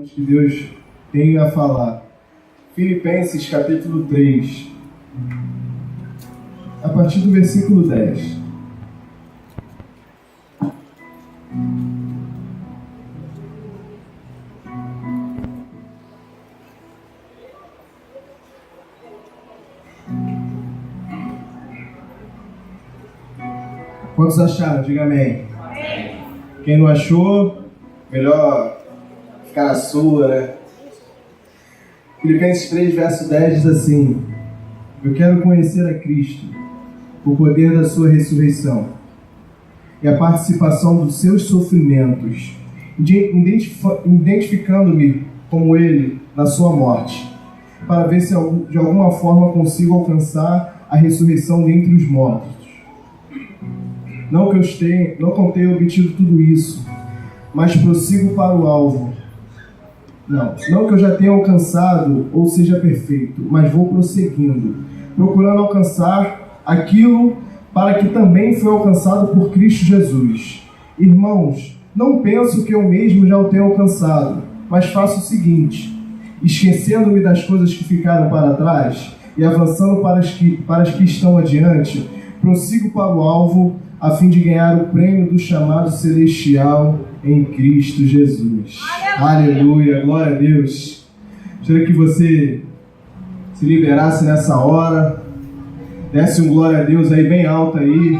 Que Deus tem a falar. Filipenses capítulo 3, a partir do versículo 10. Quantos acharam? Diga amém. Amém. Quem não achou, melhor ficar na sua, né? Filipenses 3, verso 10 diz assim: eu quero conhecer a Cristo, o poder da sua ressurreição e a participação dos seus sofrimentos, identificando-me como Ele na sua morte, para ver se de alguma forma consigo alcançar a ressurreição dentre os mortos. Não que eu tenha obtido tudo isso, mas prossigo para o alvo. Não que eu já tenha alcançado ou seja perfeito, mas vou prosseguindo, procurando alcançar aquilo para que também foi alcançado por Cristo Jesus. Irmãos, não penso que eu mesmo já o tenha alcançado, mas faço o seguinte: esquecendo-me das coisas que ficaram para trás e avançando para as que estão adiante, prossigo para o alvo, a fim de ganhar o prêmio do chamado celestial em Cristo Jesus. Aleluia, glória a Deus. Gostaria que você se liberasse nessa hora, desse um glória a Deus aí bem alto aí.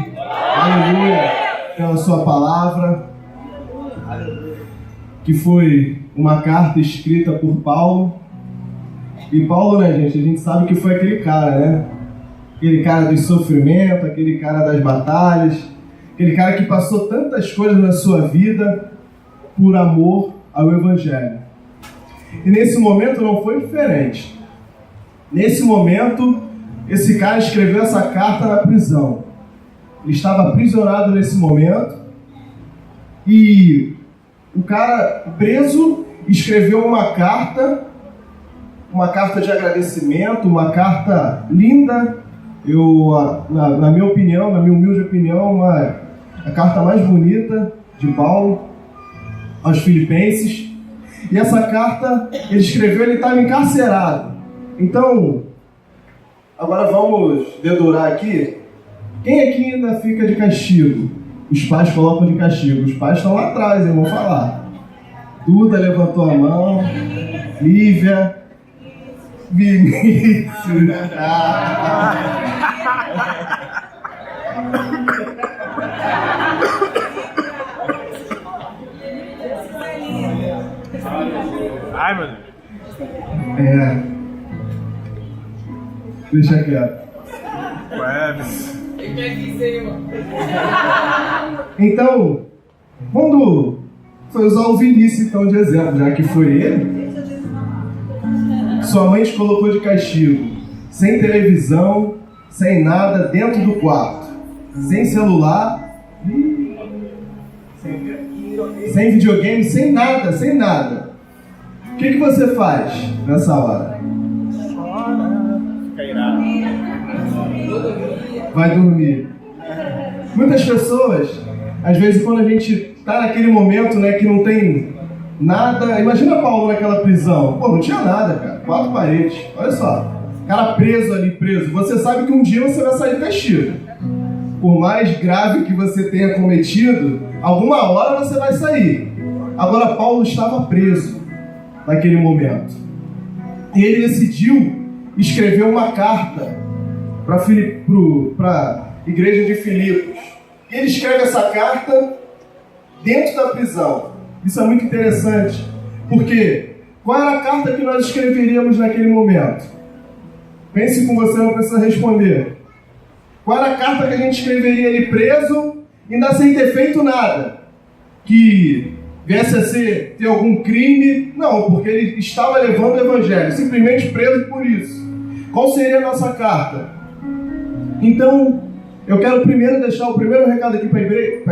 Aleluia, pela sua palavra, que foi uma carta escrita por Paulo. E Paulo, né, gente, a gente sabe que foi aquele cara, né? Aquele cara do sofrimento, aquele cara das batalhas, aquele cara que passou tantas coisas na sua vida por amor ao Evangelho. E nesse momento não foi diferente. Nesse momento, esse cara escreveu essa carta na prisão. Ele estava aprisionado nesse momento e o cara preso escreveu uma carta de agradecimento, uma carta linda. Na minha opinião, na minha humilde opinião, a carta mais bonita de Paulo aos Filipenses. E essa carta ele escreveu, ele estava encarcerado. Então, agora vamos dedurar aqui. Quem aqui ainda fica de castigo? Os pais colocam de castigo. Os pais estão lá atrás, eu vou falar. Duda levantou a mão. Lívia. Vinícius. Ai, meu Deus. Deixa quieto. Então, quando foi usar o Vinícius então de exemplo, já que foi ele, sua mãe te colocou de castigo, sem televisão, sem nada, dentro do quarto, sem celular, sem videogame, sem nada. O que você faz nessa hora? Vai dormir. Muitas pessoas, às vezes quando a gente está naquele momento, né, que não tem nada. Imagina Paulo naquela prisão. Pô, não tinha nada, cara. 4 paredes. Olha só. Cara preso ali, preso. Você sabe que um dia você vai sair do castigo. Por mais grave que você tenha cometido, alguma hora você vai sair. Agora Paulo estava preso naquele momento. E ele decidiu escrever uma carta para a igreja de Filipos. E ele escreve essa carta dentro da prisão. Isso é muito interessante, porque qual era a carta que nós escreveríamos naquele momento? Pense com você, não precisa responder. Qual era a carta que a gente escreveria ele preso, ainda sem ter feito nada? Que viesse a ter algum crime? Não, porque ele estava levando o Evangelho, simplesmente preso por isso. Qual seria a nossa carta? Então, eu quero primeiro deixar o primeiro recado aqui para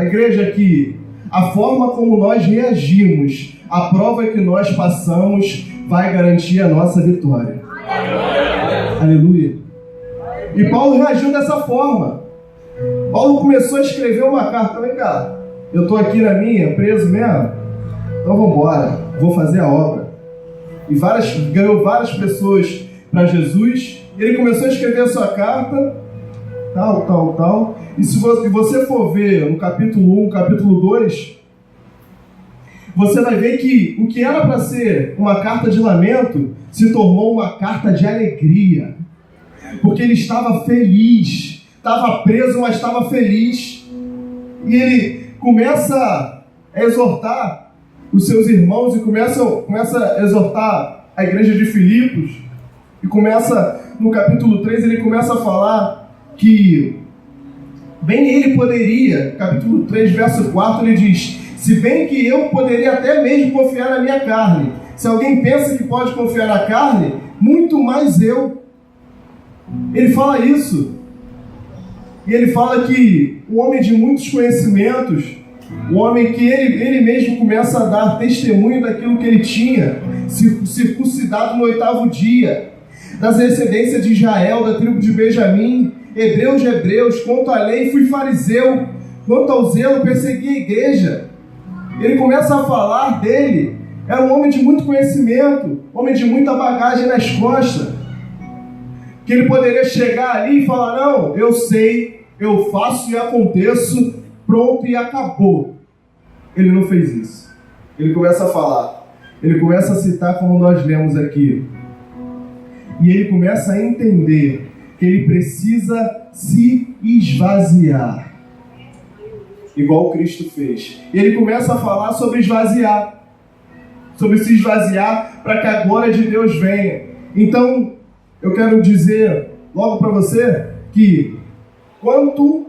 a igreja que a forma como nós reagimos à prova que nós passamos vai garantir a nossa vitória. Aleluia. E Paulo reagiu dessa forma. Paulo começou a escrever uma carta. Vem cá, eu estou aqui na minha, preso mesmo. Então vamos embora, vou fazer a obra. e ganhou várias pessoas para Jesus. Ele começou a escrever a sua carta, tal. E se você for ver no capítulo 1, capítulo 2, você vai ver que o que era para ser uma carta de lamento se tornou uma carta de alegria. Porque ele estava feliz, estava preso, mas estava feliz. E ele começa a exortar os seus irmãos e começa a exortar a igreja de Filipos. E no capítulo 3, ele começa a falar que bem ele poderia, capítulo 3, verso 4, ele diz: se bem que eu poderia até mesmo confiar na minha carne. Se alguém pensa que pode confiar na carne, muito mais eu. Ele fala isso. E ele fala que o homem de muitos conhecimentos, o homem que ele mesmo começa a dar testemunho daquilo que ele tinha, circuncidado no 8º dia, das descendências de Israel, da tribo de Benjamim, hebreu de hebreus, quanto à lei fui fariseu, quanto ao zelo persegui a igreja. Ele começa a falar dele. Era um homem de muito conhecimento, homem de muita bagagem nas costas, que ele poderia chegar ali e falar: não, eu sei, eu faço e aconteço, pronto e acabou. Ele não fez isso. Ele começa a falar, ele começa a citar como nós lemos aqui, e ele começa a entender que ele precisa se esvaziar, igual Cristo fez. E ele começa a falar sobre esvaziar, sobre se esvaziar para que a glória de Deus venha. Então, eu quero dizer logo para você que quanto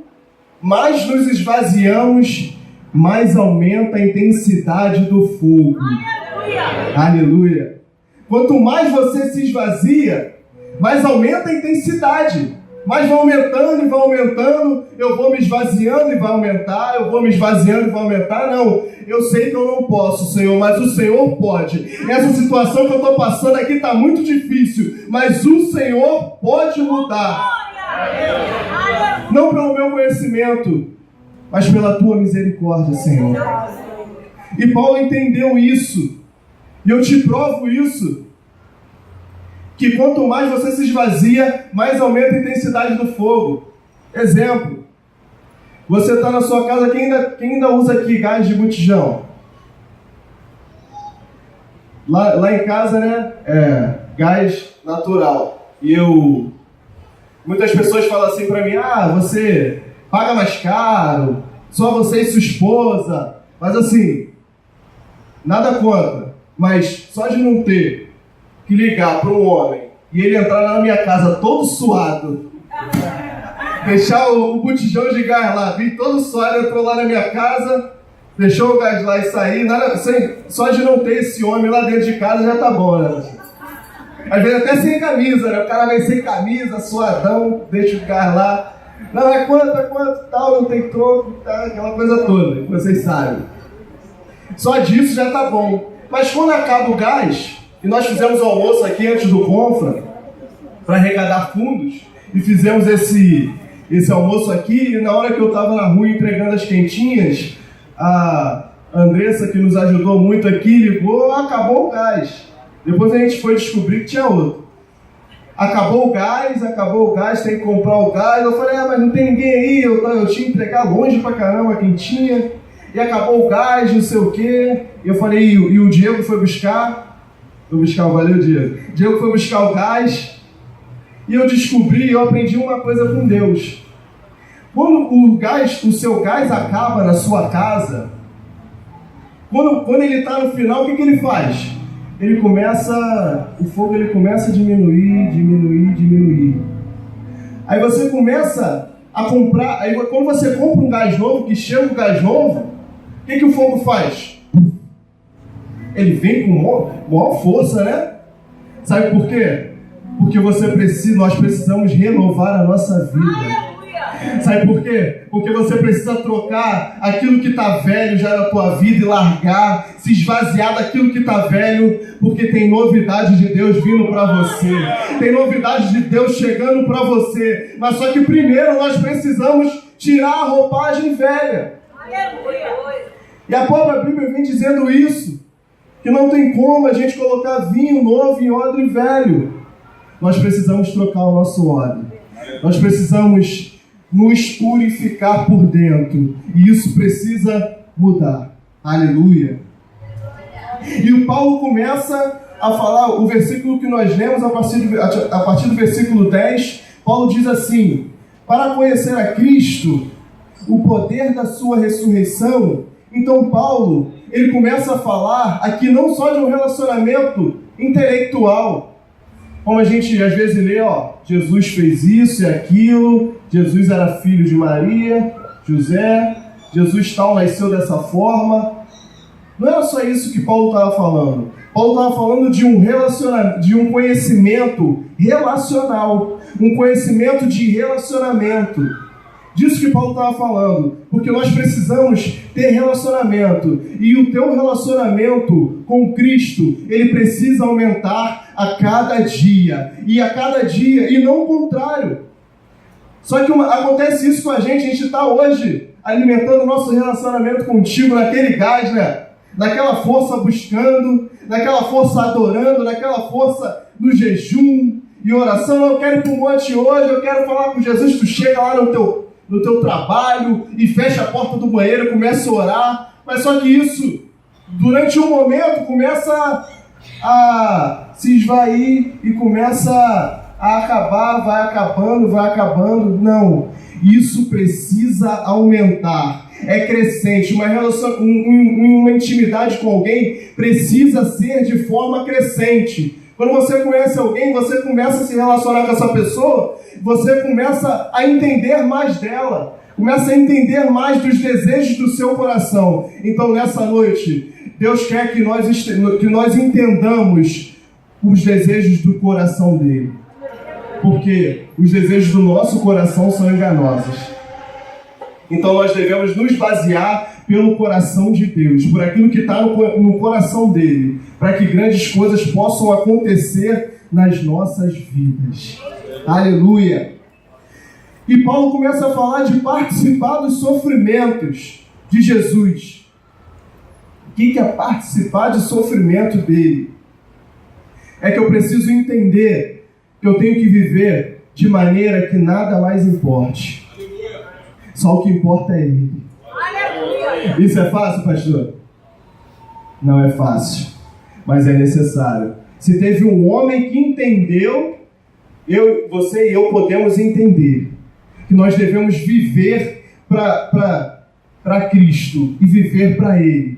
mais nos esvaziamos, mais aumenta a intensidade do fogo. Aleluia! Aleluia! Quanto mais você se esvazia, mais aumenta a intensidade. Mas vai aumentando e vai aumentando, eu vou me esvaziando e vai aumentar, eu vou me esvaziando e vai aumentar. Não, eu sei que eu não posso, Senhor, mas o Senhor pode. Essa situação que eu estou passando aqui está muito difícil, mas o Senhor pode mudar. Não pelo meu conhecimento, mas pela Tua misericórdia, Senhor. E Paulo entendeu isso, e eu te provo isso, que quanto mais você se esvazia, mais aumenta a intensidade do fogo. Exemplo, você está na sua casa, quem ainda usa aqui gás de botijão? Lá em casa, né, gás natural. E muitas pessoas falam assim para mim: você paga mais caro, só você e sua esposa. Mas assim, nada contra, mas só de não ter que ligar para um homem e ele entrar na minha casa todo suado, deixar o botijão de gás lá, vir todo suado, entrou lá na minha casa, deixou o gás lá e sair, só de não ter esse homem lá dentro de casa já tá bom, né? Às vezes até sem camisa, né? O cara vem sem camisa, suadão, deixa o gás lá. Não, é quanto, tal, não tem troco, tá, aquela coisa toda, que vocês sabem. Só disso já tá bom. Mas quando acaba o gás, e nós fizemos o almoço aqui antes do Confra, para arrecadar fundos, e fizemos esse almoço aqui, e na hora que eu estava na rua entregando as quentinhas, a Andressa, que nos ajudou muito aqui, ligou: acabou o gás. Depois a gente foi descobrir que tinha outro. Acabou o gás, tem que comprar o gás. Eu falei: mas não tem ninguém aí, eu tinha que entregar longe pra caramba a quentinha, e acabou o gás, não sei o quê. E eu falei: e o Diego foi buscar? Valeu, Diego. Diego foi buscar o gás, e eu aprendi uma coisa com Deus. Quando o seu gás acaba na sua casa, quando ele está no final, o que ele faz? O fogo começa a diminuir. Aí você começa a comprar, aí quando você compra um gás novo, que chega o gás novo, o que o fogo faz? Ele vem com maior força, né? Sabe por quê? Porque nós precisamos renovar a nossa vida. Sabe por quê? Porque você precisa trocar aquilo que está velho já na tua vida e largar, se esvaziar daquilo que está velho, porque tem novidade de Deus vindo para você. Tem novidade de Deus chegando para você. Mas só que primeiro nós precisamos tirar a roupagem velha. E a própria Bíblia vem dizendo isso, que não tem como a gente colocar vinho novo em odre velho. Nós precisamos trocar o nosso odre. Nós precisamos nos purificar por dentro. E isso precisa mudar. Aleluia. E o Paulo começa a falar, o versículo que nós lemos, a partir do versículo 10, Paulo diz assim: para conhecer a Cristo, o poder da sua ressurreição. Então Paulo, ele começa a falar aqui não só de um relacionamento intelectual, como a gente às vezes lê, Jesus fez isso e aquilo, Jesus era filho de Maria, José, Jesus tal nasceu dessa forma. Não era só isso que Paulo estava falando. Paulo estava falando de um conhecimento relacional, um conhecimento de relacionamento. Disso que Paulo estava falando, porque nós precisamos ter relacionamento, e o teu relacionamento com Cristo, ele precisa aumentar a cada dia, e não o contrário. Só que acontece isso com a gente está hoje alimentando o nosso relacionamento contigo naquele gás, né? Naquela força buscando, naquela força adorando, naquela força no jejum e oração. Eu quero ir para o monte hoje, eu quero falar com Jesus. Tu chega lá no teu trabalho e fecha a porta do banheiro e começa a orar. Mas só que isso, durante um momento, começa a se esvair e começa a acabar, vai acabando. Não, isso precisa aumentar. É crescente, uma intimidade com alguém precisa ser de forma crescente. Quando você conhece alguém, você começa a se relacionar com essa pessoa, você começa a entender mais dela, começa a entender mais dos desejos do seu coração. Então, nessa noite, Deus quer que nós entendamos os desejos do coração dele, porque os desejos do nosso coração são enganosos. Então nós devemos nos basear pelo coração de Deus, por aquilo que está no coração dele, para que grandes coisas possam acontecer nas nossas vidas. Aleluia! E Paulo começa a falar de participar dos sofrimentos de Jesus. O que é participar de sofrimento dele? É que eu preciso entender que eu tenho que viver de maneira que nada mais importe. Só o que importa é Ele. Aleluia! Isso é fácil, pastor? Não é fácil, mas é necessário. Se teve um homem que entendeu, você e eu podemos entender que nós devemos viver para Cristo e viver para Ele.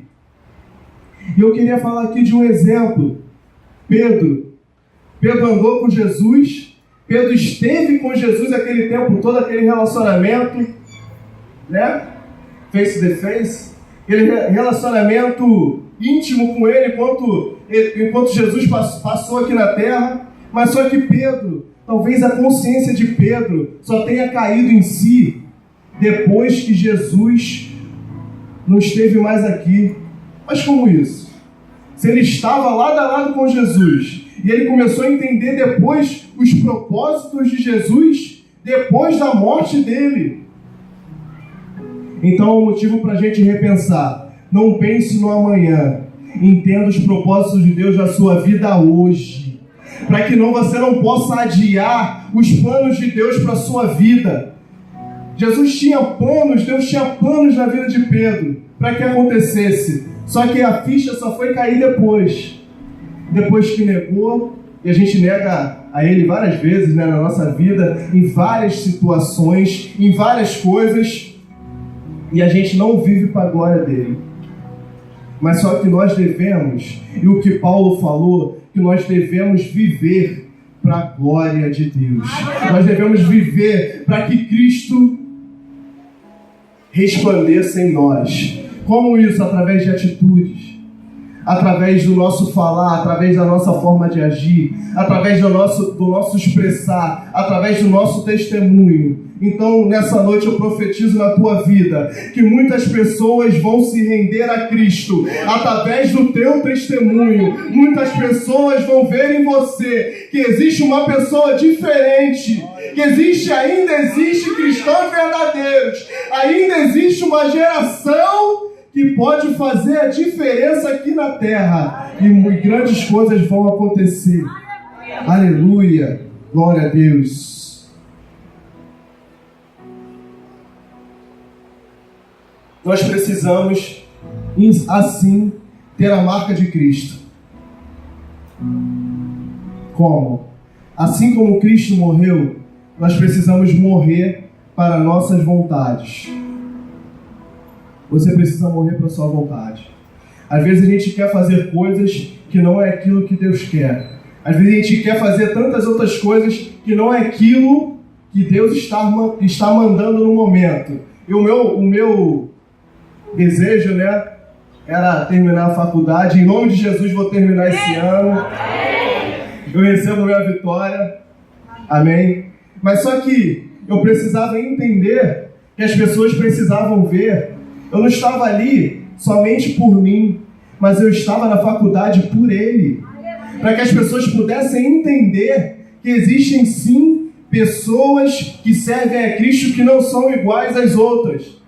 E eu queria falar aqui de um exemplo. Pedro andou com Jesus, Pedro esteve com Jesus aquele tempo todo, aquele relacionamento, né? Face to face, aquele relacionamento íntimo com ele enquanto Jesus passou aqui na terra. Mas só que Pedro, talvez a consciência de Pedro só tenha caído em si depois que Jesus não esteve mais aqui. Mas como isso? Se ele estava lado a lado com Jesus e ele começou a entender depois os propósitos de Jesus depois da morte dele. Então é um motivo para a gente repensar. Não pense no amanhã. Entenda os propósitos de Deus na sua vida hoje, para que você não possa adiar os planos de Deus para a sua vida. Jesus tinha planos, Deus tinha planos na vida de Pedro para que acontecesse. Só que a ficha só foi cair depois que negou. E a gente nega a Ele várias vezes, né, na nossa vida, em várias situações, em várias coisas. E a gente não vive para a glória dele. Mas só que nós devemos, e o que Paulo falou, que nós devemos viver para a glória de Deus. Nós devemos viver para que Cristo resplandeça em nós. Como isso? Através de atitudes, através do nosso falar, através da nossa forma de agir, através do nosso expressar, através do nosso testemunho. Então, nessa noite eu profetizo na tua vida que muitas pessoas vão se render a Cristo através do teu testemunho. Muitas pessoas vão ver em você que existe uma pessoa diferente, que ainda existe cristãos verdadeiros, ainda existe uma geração que pode fazer a diferença aqui na terra. E grandes coisas vão acontecer. Aleluia. Glória a Deus. Nós precisamos, assim, ter a marca de Cristo. Como? Assim como Cristo morreu, nós precisamos morrer para nossas vontades. Você precisa morrer para a sua vontade. Às vezes a gente quer fazer coisas que não é aquilo que Deus quer. Às vezes a gente quer fazer tantas outras coisas que não é aquilo que Deus está mandando no momento. E o meu desejo, né, era terminar a faculdade. Em nome de Jesus vou terminar esse ano. Eu recebo minha vitória. Amém. Mas só que eu precisava entender que as pessoas precisavam ver. Eu não estava ali somente por mim, mas eu estava na faculdade por Ele. Para que as pessoas pudessem entender que existem sim pessoas que servem a Cristo que não são iguais às outras.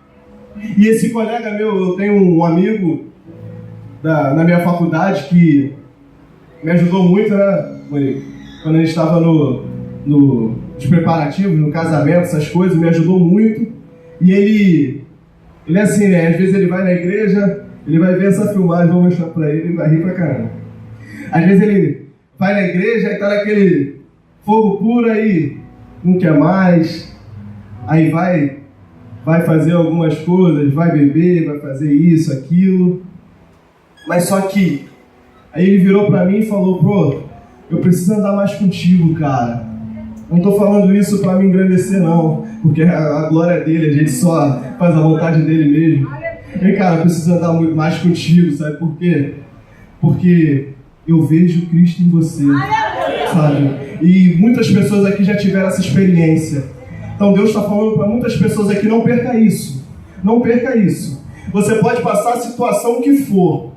E esse colega meu, eu tenho um amigo na minha faculdade que me ajudou muito, né, Monique? Quando a gente estava nos preparativos, no casamento, essas coisas, me ajudou muito. E ele é assim, né? Às vezes ele vai na igreja, ele vai ver essa filmagem, vou mostrar pra ele, ele vai rir pra caramba. Às vezes ele vai na igreja e tá naquele fogo puro aí, não quer mais, aí vai fazer algumas coisas, vai beber, vai fazer isso, aquilo. Mas só que, aí ele virou pra mim e falou, pô, eu preciso andar mais contigo, cara. Não estou falando isso para me engrandecer, não, porque a glória é dele, a gente só faz a vontade dele mesmo. E, cara, eu preciso andar muito mais contigo, sabe por quê? Porque eu vejo Cristo em você, sabe? E muitas pessoas aqui já tiveram essa experiência. Então Deus está falando para muitas pessoas aqui, não perca isso. Não perca isso. Você pode passar a situação que for.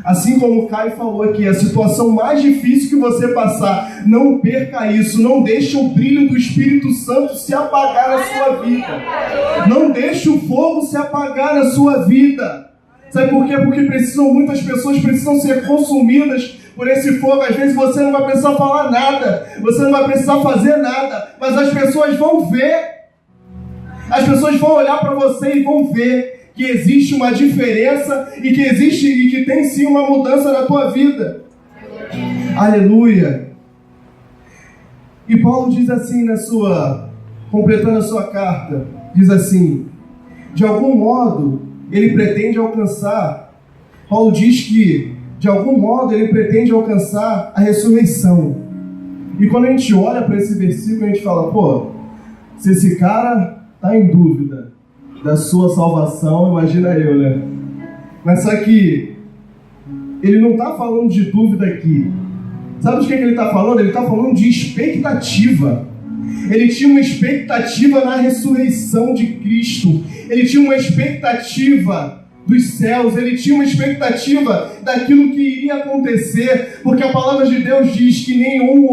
Assim como o Caio falou aqui, a situação mais difícil que você passar, não perca isso, não deixe o brilho do Espírito Santo se apagar na sua vida. Não deixe o fogo se apagar na sua vida. Sabe por quê? Porque muitas pessoas precisam ser consumidas por esse fogo. Às vezes você não vai precisar falar nada, você não vai precisar fazer nada, mas as pessoas vão ver. As pessoas vão olhar para você e vão ver que existe uma diferença e que tem sim uma mudança na tua vida. Aleluia. E Paulo diz assim completando a sua carta, diz assim, de algum modo ele pretende alcançar, Paulo diz que de algum modo ele pretende alcançar a ressurreição. E quando a gente olha para esse versículo, a gente fala, pô, se esse cara está em dúvida da sua salvação, imagina eu, né? Mas só que ele não está falando de dúvida aqui. Sabe de que ele está falando? Ele está falando de expectativa. Ele tinha uma expectativa na ressurreição de Cristo. Ele tinha uma expectativa dos céus. Ele tinha uma expectativa daquilo que iria acontecer. Porque a palavra de Deus diz que nenhum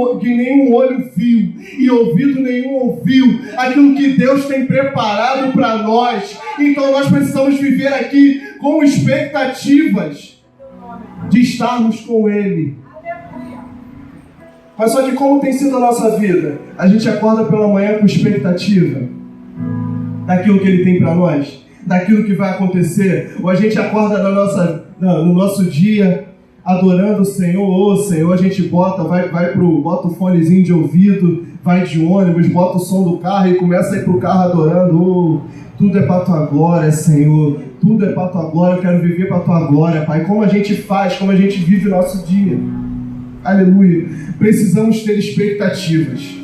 olho viu e ouvido nenhum ouviu aquilo que Deus tem preparado para nós. Então nós precisamos viver aqui com expectativas de estarmos com Ele. Mas só que como tem sido a nossa vida? A gente acorda pela manhã com expectativa daquilo que Ele tem para nós, daquilo que vai acontecer, ou a gente acorda no nosso dia adorando o Senhor. Ô Senhor, a gente bota o fonezinho de ouvido, vai de ônibus, bota o som do carro e começa a ir pro carro adorando. Tudo é para tua glória, Senhor, tudo é para tua glória, eu quero viver para tua glória, Pai. Como a gente faz, como a gente vive o nosso dia. Aleluia. Precisamos ter expectativas.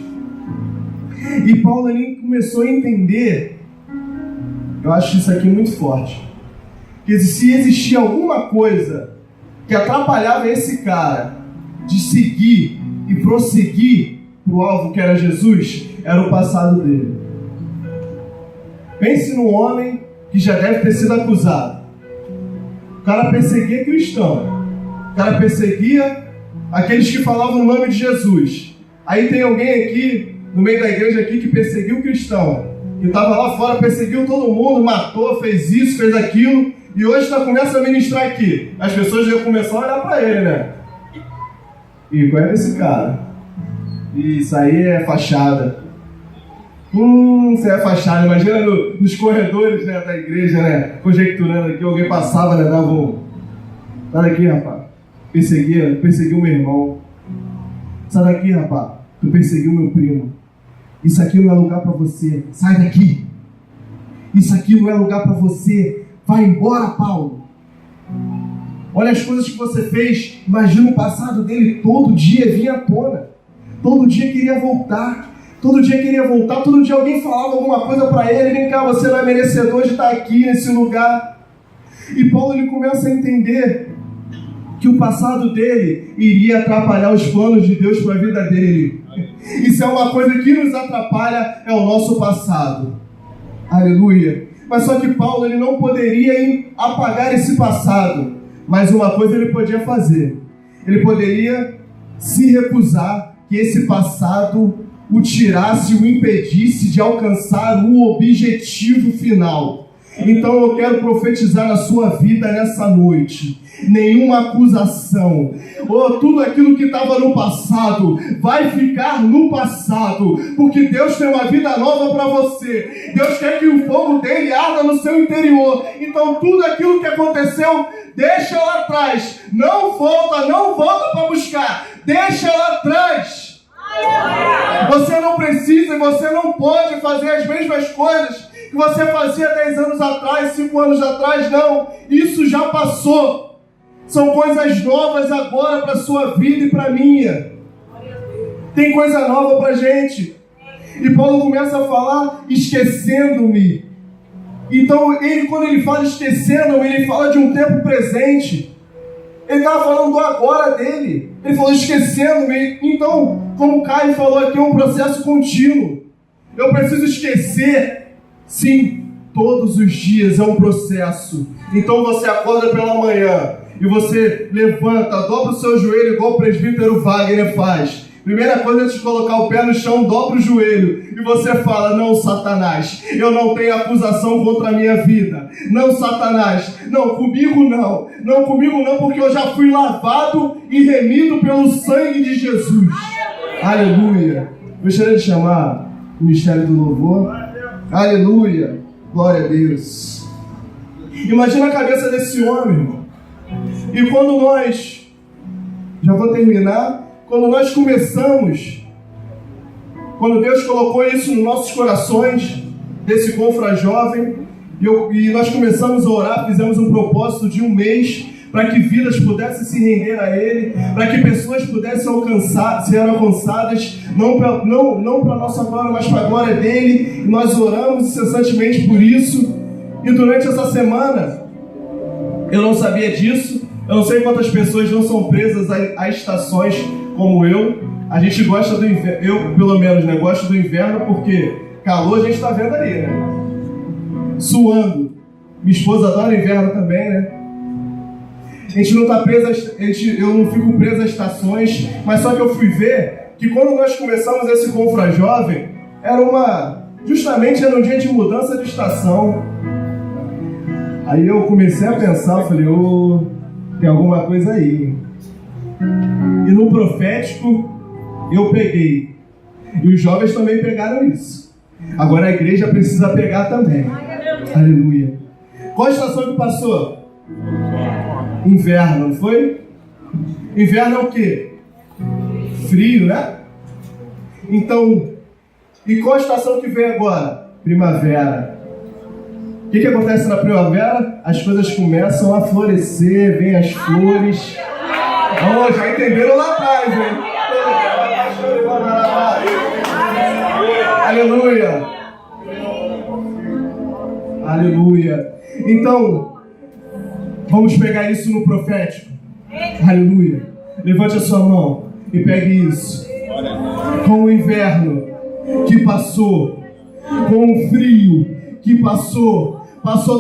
E Paulo ali começou a entender, eu acho isso aqui muito forte, que se existia alguma coisa que atrapalhava esse cara de seguir e prosseguir para o alvo que era Jesus, era o passado dele. Pense num homem que já deve ter sido acusado. O cara perseguia cristão, o cara perseguia aqueles que falavam o nome de Jesus. Aí tem alguém aqui, no meio da igreja aqui, que perseguiu o cristão, que estava lá fora, perseguiu todo mundo, matou, fez isso, fez aquilo, E hoje começa a ministrar aqui. As pessoas já começam a olhar para ele, né? E qual é esse cara? Isso aí é fachada. Isso é fachada. Imagina nos corredores, né, da igreja, né? Conjecturando aqui, alguém passava, né? Dava um... Sai daqui, rapaz. Perseguiu meu irmão. Sai daqui, rapaz. Tu perseguiu meu primo. Isso aqui não é lugar para você. Sai daqui. Isso aqui não é lugar para você. Vai embora, Paulo. Olha as coisas que você fez. Imagina o passado dele. Todo dia vinha à tona. Todo dia queria voltar. Todo dia alguém falava alguma coisa para ele. Vem cá, você não é merecedor de estar aqui nesse lugar. E Paulo ele começa a entender que o passado dele iria atrapalhar os planos de Deus para a vida dele. Isso é uma coisa que nos atrapalha, é o nosso passado. Aleluia. Mas só que Paulo ele não poderia apagar esse passado. Mas uma coisa ele podia fazer. Ele poderia se recusar que esse passado o tirasse, o impedisse de alcançar o objetivo final. Então eu quero profetizar na sua vida nessa noite. Nenhuma acusação, ou tudo aquilo que estava no passado vai ficar no passado, porque Deus tem uma vida nova para você. Deus quer que o fogo dele arda no seu interior. Então tudo aquilo que aconteceu, deixa lá atrás. Não volta para buscar. Deixa lá atrás. Você não precisa e você não pode fazer as mesmas coisas que você fazia 10 anos atrás, 5 anos atrás. Não, isso já passou. São coisas novas agora para a sua vida e para a minha. Tem coisa nova para a gente. E Paulo começa a falar esquecendo-me. Então, quando ele fala esquecendo-me, ele fala de um tempo presente. Ele estava falando do agora dele. Ele falou esquecendo-me. Então, como o Caio falou aqui, é um processo contínuo. Eu preciso esquecer. Sim, todos os dias é um processo. Então você acorda pela manhã e você levanta, dobra o seu joelho igual o presbítero Wagner faz. Primeira coisa, antes de colocar o pé no chão, dobra o joelho e você fala: não, Satanás, eu não tenho acusação contra a minha vida. Não, Satanás, não, comigo não. Não, comigo não, porque eu já fui lavado e remido pelo sangue de Jesus. Aleluia. Gostaria de chamar o Ministério do Louvor. Aleluia. Glória a Deus. Imagina a cabeça desse homem, irmão. E quando nós, já vou terminar, quando nós começamos, quando Deus colocou isso nos nossos corações, desse confra jovem, e nós começamos a orar, fizemos um propósito de 1 mês, para que vidas pudessem se render a Ele, para que pessoas pudessem ser alcançadas, não para a nossa glória, mas para a glória dEle, e nós oramos incessantemente por isso. E durante essa semana, eu não sabia disso. Eu não sei quantas pessoas não são presas a estações como eu. A gente gosta do inverno, eu pelo menos, né, gosto do inverno porque calor a gente está vendo aí, né? Suando. Minha esposa adora inverno também, né? A gente não está preso, eu não fico preso a estações, mas só que eu fui ver que quando nós começamos esse confra jovem, justamente era um dia de mudança de estação. Aí eu comecei a pensar, eu falei: tem alguma coisa aí. E no profético eu peguei. E os jovens também pegaram isso. Agora a igreja precisa pegar também. Aleluia. Qual a estação que passou? Inverno, não foi? Inverno é o quê? Frio, né? Então, e qual a estação que vem agora? Primavera. O que acontece na primavera? As coisas começam a florescer, vem as flores. Oh, já entenderam lá atrás, hein? Aleluia. Aleluia. Então, vamos pegar isso no profético. Aleluia. Levante a sua mão e pegue isso. Com o inverno que passou, com o frio que passou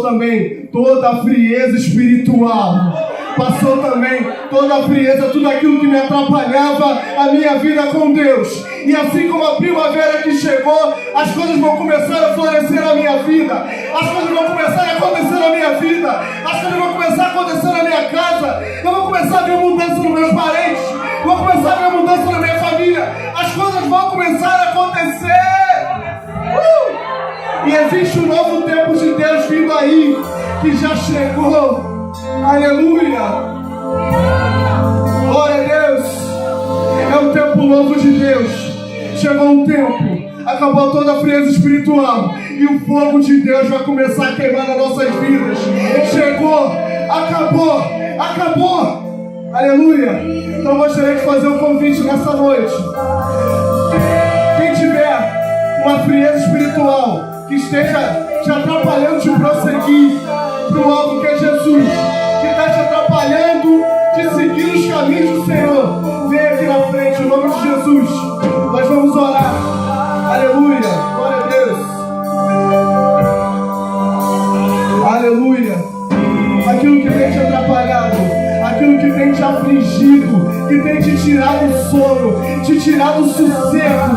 também toda a frieza espiritual. passou também toda a frieza, tudo aquilo que me atrapalhava a minha vida com Deus. E assim como a primavera que chegou, as coisas vão começar a florescer na minha vida, as coisas vão começar a acontecer na minha vida, as coisas vão começar a acontecer na minha casa, eu vou começar a ver mudança nos meus parentes, vou começar a ver mudança na minha família, as coisas vão começar a acontecer. E existe um novo tempo de Deus vindo aí, que já chegou. Aleluia! Glória a Deus! É um tempo novo de Deus. Chegou um tempo, acabou toda a frieza espiritual e o fogo de Deus vai começar a queimar nas nossas vidas. Chegou, acabou. Aleluia! Então gostaria de fazer um convite nessa noite. Quem tiver uma frieza espiritual que esteja te atrapalhando de prosseguir para o alvo que é Jesus, que está te atrapalhando de seguir os caminhos do Senhor, vem aqui na frente, em nome de Jesus. Nós vamos orar. Aleluia. Glória a Deus. Aleluia. Aquilo que tem te atrapalhado, aquilo que tem te afligido, que tem te tirado o sono, te tirado o sossego,